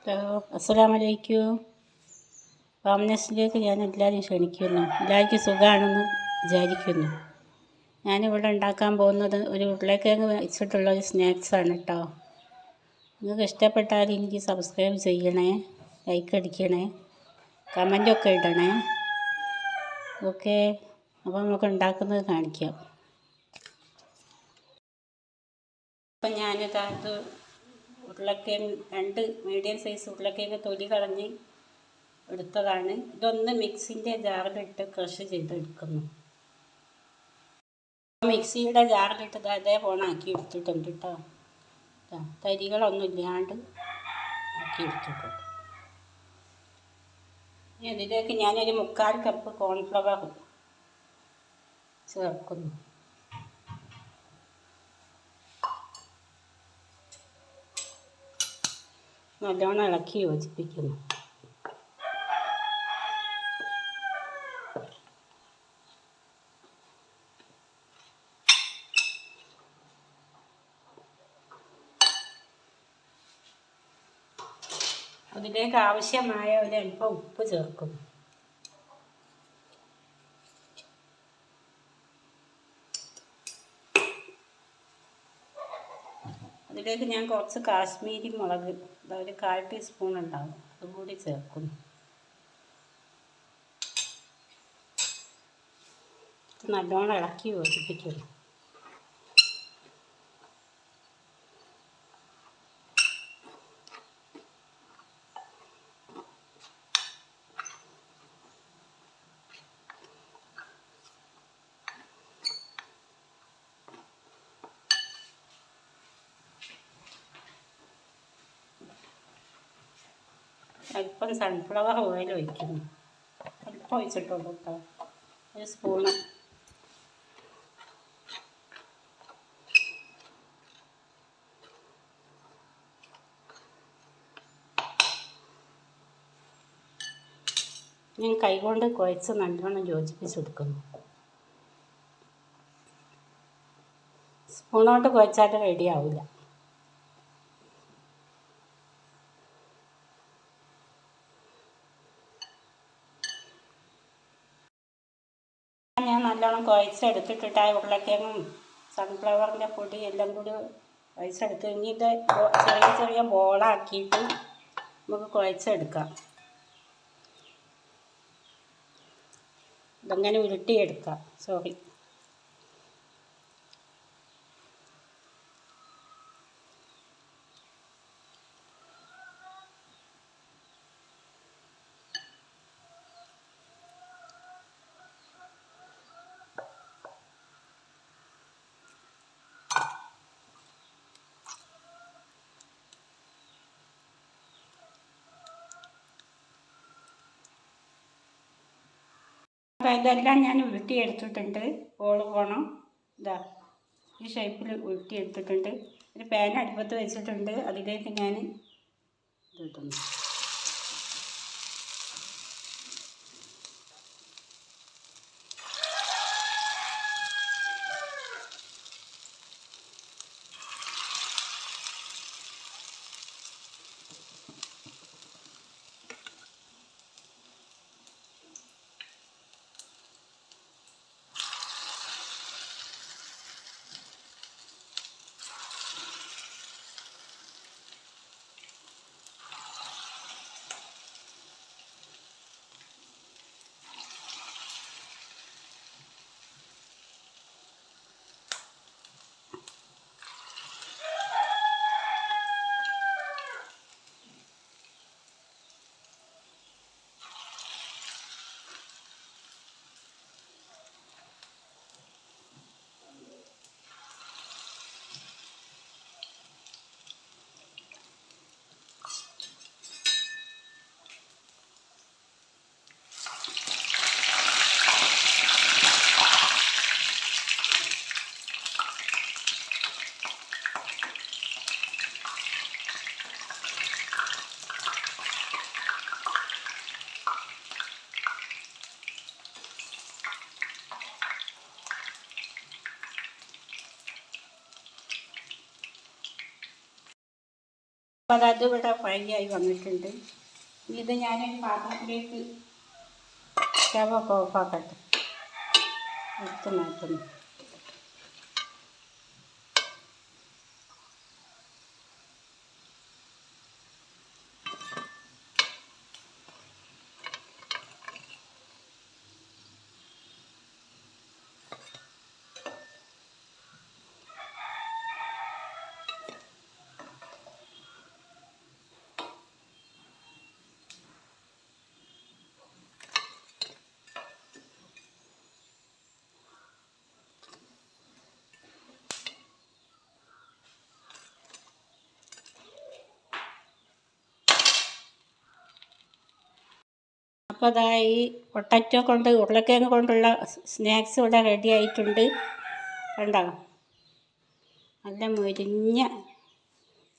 Hello, അസ്സലാമലൈക്കും. ഫാംനെസ്സിലേക്ക് ഞാൻ എല്ലാവരെയും ക്ഷണിക്കുന്നു. എല്ലാവർക്കും സുഖമാണെന്ന് വിചാരിക്കുന്നു. ഞാനിവിടെ ഉണ്ടാക്കാൻ പോകുന്നത് ഒരു ഉരുളക്കിഴങ്ങ് വെച്ചിട്ടുള്ള ഒരു സ്നാക്സാണ് കേട്ടോ. നിങ്ങൾക്ക് ഇഷ്ടപ്പെട്ടാൽ എനിക്ക് സബ്സ്ക്രൈബ് ചെയ്യണേ, ലൈക്ക് അടിക്കണേ, കമൻറ്റൊക്കെ ഇടണേ. ഓക്കെ, അപ്പോൾ നമുക്ക് ഉണ്ടാക്കുന്നത് കാണിക്കാം. അപ്പം ഞാനിത് ഉരുളക്കിഴങ്ങ് 2 മീഡിയം സൈസ് ഉരുളക്കിഴങ്ങ് തൊലി കളഞ്ഞ് എടുത്തതാണ്. ഇതൊന്ന് മിക്സിൻ്റെ ജാറിലിട്ട് ക്രഷ് ചെയ്തെടുക്കുന്നു. മിക്സിയുടെ ജാറിലിട്ട് അതേപോലെ ആക്കി എടുത്തിട്ടുണ്ട് കേട്ടോ. തരികളൊന്നും ഇല്ലാണ്ട് ആക്കി എടുത്തിട്ടുണ്ട്. ഇനി ഇതിലേക്ക് ഞാനൊരു 3/4 കപ്പ് കോൺഫ്ലവർ ചേർക്കുന്നു. നല്ലോണം ഇളക്കി യോജിപ്പിക്കുന്നു. അതിലേക്ക് ആവശ്യമായ ഒരല്പം ഉപ്പ് ചേർക്കുന്നു. അതിലേക്ക് ഞാൻ കുറച്ച് കാശ്മീരി മുളക്, ഒരു 1/4 ടീസ്പൂൺ ഉണ്ടാവും, അതുകൂടി ചേർക്കുന്നു. നല്ലോണം ഇളക്കി യോജിപ്പിക്കുന്നു. അല്പം സൺഫ്ലവർ ഓയിൽ ഒഴിക്കുന്നു. അല്പം ഒഴിച്ചിട്ടുള്ളൂ കേട്ടോ, 1 സ്പൂണ്. ഞാൻ കൈകൊണ്ട് കുഴച്ച് നല്ലോണം യോജിപ്പിച്ചെടുക്കുന്നു. സ്പൂണോട്ട് കുഴച്ചാൽ റെഡി ആവില്ല. ഞാൻ നല്ലോണം കുഴച്ചെടുത്തിട്ട് ആ ഉരുളക്കിഴങ്ങും സൺഫ്ലവറിൻ്റെ പൊടി എല്ലാം കൂടി കുഴച്ചെടുത്ത് ഇനി ഇത് ചെറിയ ചെറിയ ബോളാക്കിയിട്ട് നമുക്ക് കുഴച്ചെടുക്കാം. ഇതങ്ങനെ ഉരുട്ടിയെടുക്കാം. സോറി, അപ്പോൾ ഇതെല്ലാം ഞാൻ ഉരുട്ടിയെടുത്തിട്ടുണ്ട്. ബോൾ പോണം ഇതാ ഈ ഷേപ്പിൽ ഉരുട്ടിയെടുത്തിട്ടുണ്ട്. ഒരു പാൻ അടുപ്പത്ത് വെച്ചിട്ടുണ്ട്. അതിലേക്ക് ഞാൻ ഇതിട്ടുന്നു. അപ്പോൾ അത് ഇവിടെ ഫ്രൈ ആയി വന്നിട്ടുണ്ട്. ഇത് ഞാൻ പാത്രത്തിലേക്ക് സ്റ്റവൊക്കെ ഓഫാക്കട്ടെ, എടുത്ത് മാറ്റുന്നു. അപ്പോൾ അതാ ഈ പൊട്ടറ്റോ കൊണ്ട് ഉരുളക്കിഴങ്ങ് കൊണ്ടുള്ള സ്നാക്സ് ഇവിടെ റെഡി ആയിട്ടുണ്ട്. കണ്ടോ, നല്ല മുരിഞ്ഞ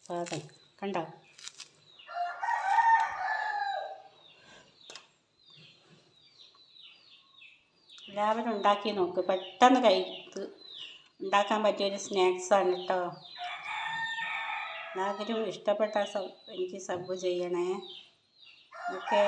സാധനം കണ്ടോ. എല്ലാവരും ഉണ്ടാക്കി നോക്ക്, പെട്ടെന്ന് ഉണ്ടാക്കാൻ പറ്റിയൊരു സ്നാക്സാണ് കേട്ടോ. എല്ലാവരും ഇഷ്ടപ്പെട്ട എനിക്ക് സബ് ചെയ്യണേ. ഓക്കേ.